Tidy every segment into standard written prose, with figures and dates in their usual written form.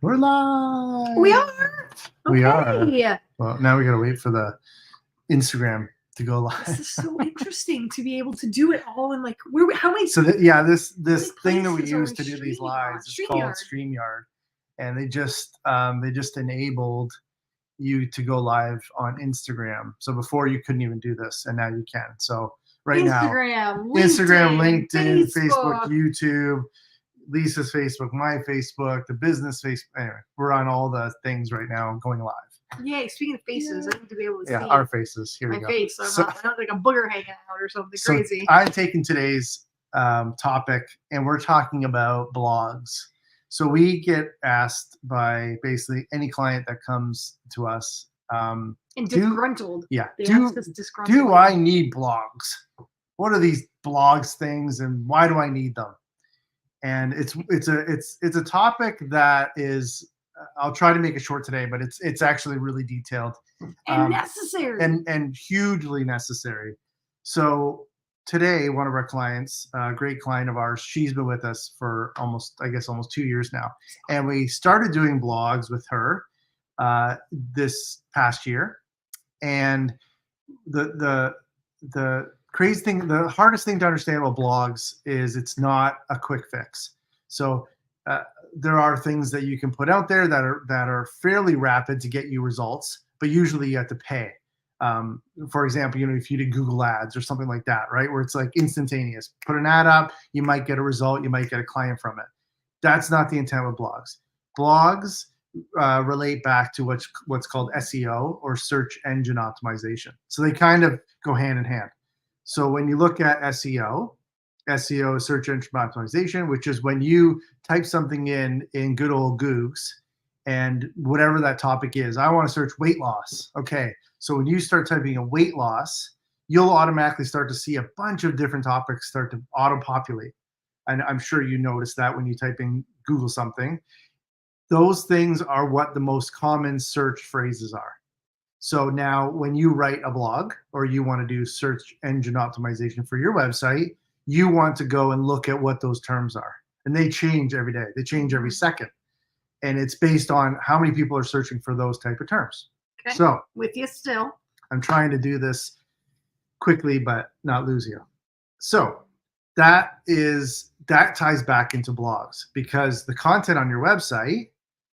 We're live. We are. We are. Okay. Well, now we gotta wait for the Instagram to go live. This is so interesting to be able to do it all in like how many? So this many thing that we places are use we to do these streaming on? lives is called StreamYard, and they just enabled you to go live on Instagram. So before you couldn't even do this, and now you can. So Instagram, LinkedIn, Facebook, YouTube, Lisa's Facebook, my Facebook, the business Facebook. Anyway, we're on all the things right now going live. Yay! Speaking of faces, I need to be able to see our faces. Here we go. My face. So I'm not like a booger hanging out or something crazy. I'm taking today's topic, and we're talking about blogs. So we get asked by basically any client that comes to us. And disgruntled. Do I need blogs? What are these blogs things, and why do I need them? And it's a topic that is. I'll try to make it short today, but it's actually really detailed and necessary and hugely necessary. So today, one of our clients, a great client of ours, she's been with us for almost 2 years now, and we started doing blogs with her this past year. And the crazy thing, the hardest thing to understand about blogs is it's not a quick fix. So there are things that you can put out there that are fairly rapid to get you results, but usually you have to pay. For example, if you did Google Ads or something like that, right, where it's like instantaneous. Put an ad up, you might get a result, you might get a client from it. That's not the intent with blogs. Blogs relate back to what's called SEO, or search engine optimization. So they kind of go hand in hand. So when you look at SEO is search engine optimization, which is when you type something in good old Googs, and whatever that topic is. I want to search weight loss. Okay, so when you start typing in weight loss, you'll automatically start to see a bunch of different topics start to auto-populate. And I'm sure you notice that when you type in Google something. Those things are what the most common search phrases are. So now when you write a blog or you want to do search engine optimization for your website, you want to go and look at what those terms are. And they change every day. They change every second. And it's based on how many people are searching for those type of terms. Okay. So with you still. I'm trying to do this quickly, but not lose you. So that ties back into blogs, because the content on your website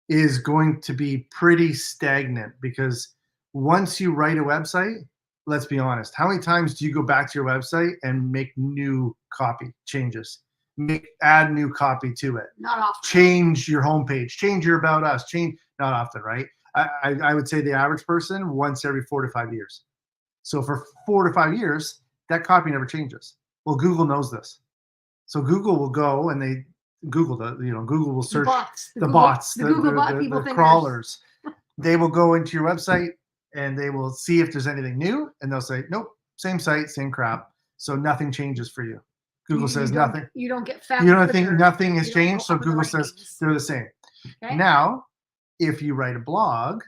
is going to be pretty stagnant, because once you write a website, let's be honest, how many times do you go back to your website and make new copy changes? Add new copy to it. Not often. Change your homepage, change your about us, not often, right? I would say the average person once every 4 to 5 years. So for 4 to 5 years, that copy never changes. Well, Google knows this. So Google will go and Google will search the bots, the crawlers. They will go into your website and they will see if there's anything new, and they'll say, nope, same site, same crap. So nothing changes for you. Google says nothing. You don't get found. You don't think nothing has changed, so Google says they're the same. Okay. Now, if you write a blog,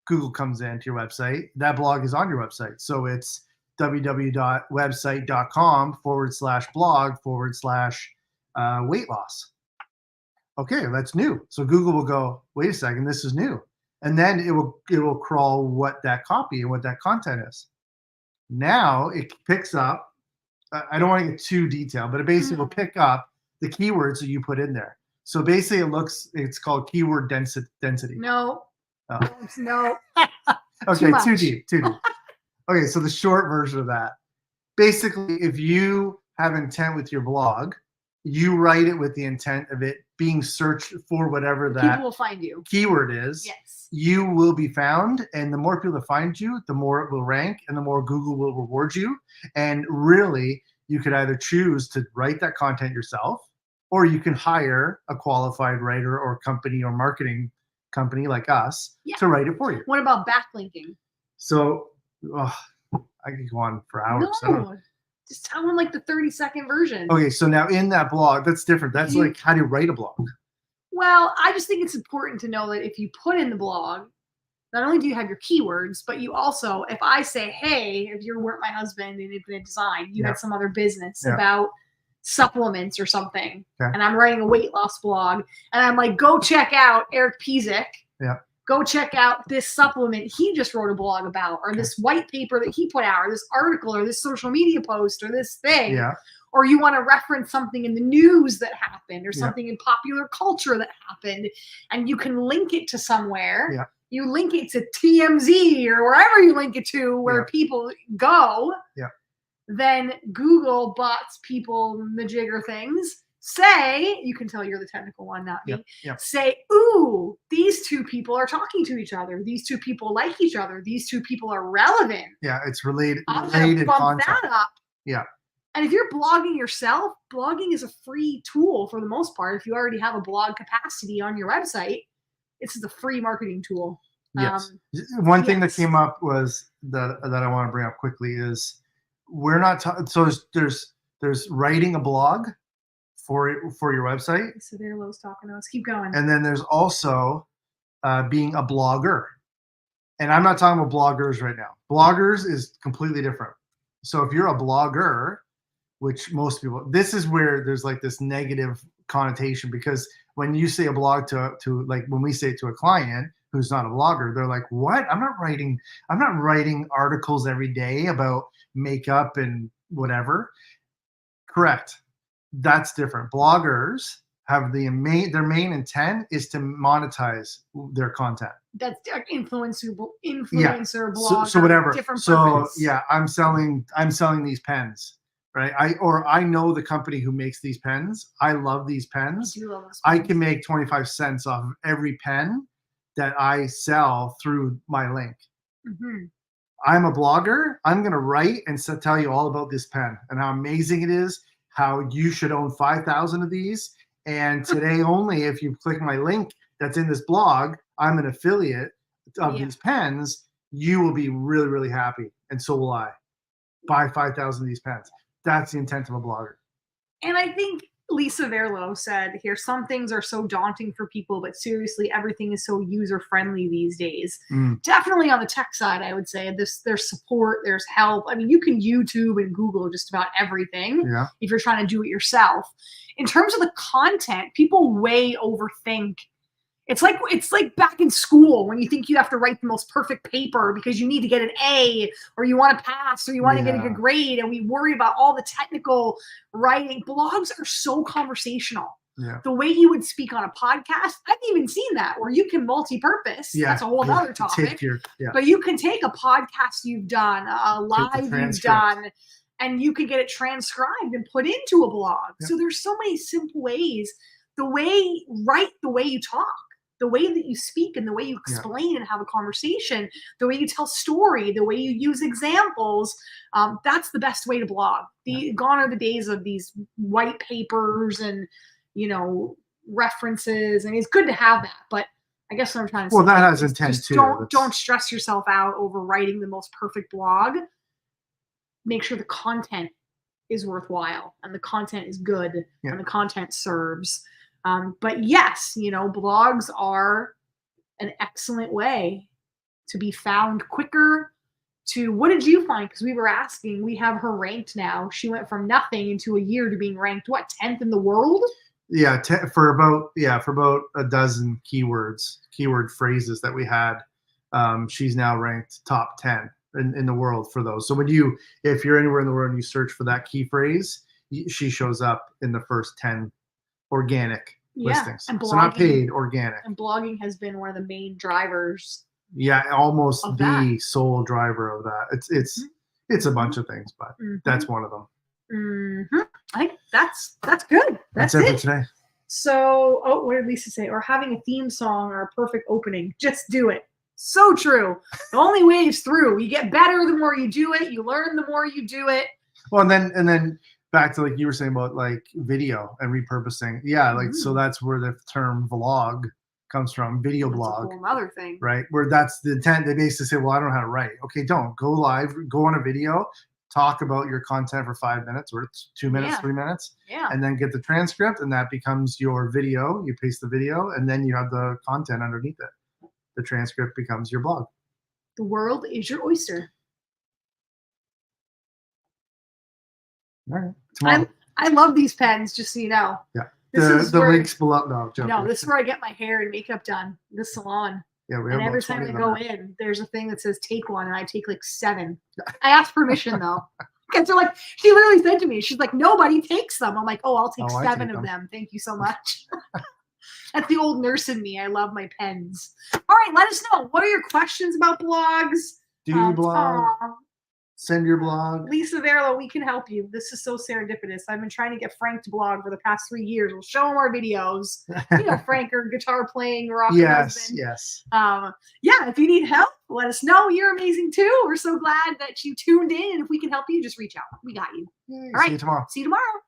Google comes into your website. That blog is on your website. So it's www.website.com/blog/weight loss. Okay, that's new. So Google will go, wait a second, this is new. And then it will crawl what that copy and what that content is. Now it picks up, I don't want to get too detailed, but it basically will pick up the keywords that you put in there. So basically it's called keyword density. No. Oh. No. Okay, too deep. Okay, so the short version of that. Basically, if you have intent with your blog, you write it with the intent of it being searched for whatever that people will find you. Keyword is. Yes. You will be found, and the more people that find you, the more it will rank, and the more Google will reward you. And really, you could either choose to write that content yourself, or you can hire a qualified writer or company or marketing company like us to write it for you. What about backlinking? So I could go on for hours. No. Just tell them like the 30-second version. Okay, so now in that blog, that's different. That's like, how do you write a blog? Well, I just think it's important to know that if you put in the blog, not only do you have your keywords, but you also, if I say, hey, if you weren't my husband in Infinite Design, you had some other business about supplements or something, Okay. and I'm writing a weight loss blog, and I'm like, go check out Eric Pizik. Yeah. Go check out this supplement he just wrote a blog about, or this white paper that he put out, or this article, or this social media post, or this thing. Yeah. Or you want to reference something in the news that happened, or Yeah. something in popular culture that happened, and you can link it to somewhere. Yeah. You link it to TMZ or wherever you link it to, where Yeah. people go. Yeah. Then Google bots, people, majigger things. Say, you can tell you're the technical one, not me. Yep, yep. Say, ooh, these two people are talking to each other. These two people like each other. These two people are relevant. Yeah, it's related I'm gonna bump content. that up. Yeah. And if you're blogging yourself, blogging is a free tool for the most part. If you already have a blog capacity on your website, this is a free marketing tool. Yes. One thing that yes. came up was that I want to bring up quickly is we're not so there's writing a blog for your website, So there, Lowe's talking to us. Keep going. and then there's also being a blogger. And I'm not talking about bloggers right now. Bloggers is completely different. So if you're a blogger, which most people, this is where there's like this negative connotation, because when you say a blog to like when we say it to a client who's not a blogger, they're like, what? I'm not writing articles every day about makeup and whatever. Correct. That's different. Bloggers have their main intent is to monetize their content. That's influencer blog. So whatever. Different so purpose. yeah, I'm selling these pens, right? I know the company who makes these pens. I love these pens. You love those I pens. can make 25 cents off of every pen that I sell through my link. Mm-hmm. I'm a blogger. I'm going to write and tell you all about this pen and how amazing it is, how you should own 5,000 of these. And today only, if you click my link that's in this blog, I'm an affiliate of these pens. You will be really, really happy. And so will I. Buy 5,000 of these pens. That's the intent of a blogger. And I think Lisa Verlo said here, some things are so daunting for people, but seriously, everything is so user-friendly these days. Definitely on the tech side, I would say there's support, there's help. I mean, you can YouTube and Google just about everything if you're trying to do it yourself. In terms of the content, people way overthink. It's like back in school when you think you have to write the most perfect paper because you need to get an A, or you want to pass, or you want to get a good grade, and we worry about all the technical writing. Blogs are so conversational. Yeah. The way you would speak on a podcast, I've even seen that where you can multi-purpose. Yeah. That's a whole other topic. But you can take a podcast you've done, a live you've done, and you can get it transcribed and put into a blog. So there's so many simple ways. The way you talk, the way that you speak, and the way you explain and have a conversation, the way you tell story, the way you use examples, that's the best way to blog. Gone are the days of these white papers and, references. I mean, it's good to have that, but I guess what I'm trying to say. Well, that has intent too. Don't stress yourself out over writing the most perfect blog. Make sure the content is worthwhile and the content is good and the content serves. But yes, blogs are an excellent way to be found quicker. What did you find? Because we were asking, we have her ranked now. She went from nothing into a year to being ranked, 10th in the world? Yeah, for about a dozen keyword phrases that we had. She's now ranked top 10 in the world for those. So if you're anywhere in the world and you search for that key phrase, she shows up in the first 10 organic listings. And so not paid, organic. And blogging has been one of the main drivers. Yeah, almost the sole driver of that. It's a bunch of things, but that's one of them. I think that's good. That's it for today. So, what did Lisa say? Or having a theme song or a perfect opening. Just do it. So true. The only way is through. You get better the more you do it. You learn the more you do it. Well, and then back to like you were saying about like video and repurposing. Yeah, so that's where the term vlog comes from. Video blog. That's a whole other thing. Right? Where that's the intent. They basically say, well, I don't know how to write. Okay, don't. Go live, go on a video, talk about your content for 5 minutes or 2 minutes, 3 minutes. Yeah. And then get the transcript, and that becomes your video. You paste the video, and then you have the content underneath it. The transcript becomes your blog. The world is your oyster. All right. Tomorrow. I love these pens, just so you know. Yeah. This is The where, links below. No, joking. no, this is where I get my hair and makeup done. This salon. Yeah, we have And about every 20 time I of them go now. in, there's a thing that says take one, and I take like 7. I asked permission though. Because they're like, she literally said to me, she's like, nobody takes them. I'm like, oh, I'll take Oh, I 7 take of them. them. Thank you so much. That's the old nurse in me. I love my pens. All right, let us know. What are your questions about blogs? Do you blog? aw, Send your blog. Lisa Verlo, we can help you. This is so serendipitous. I've been trying to get Frank to blog for the past 3 years. We'll show him our videos. You know, Frank, our guitar playing rock Yes, husband. yes. Yeah, if you need help, let us know. You're amazing too. We're so glad that you tuned in. And if we can help you, just reach out. We got you. Yay, All right. See you tomorrow. See you tomorrow.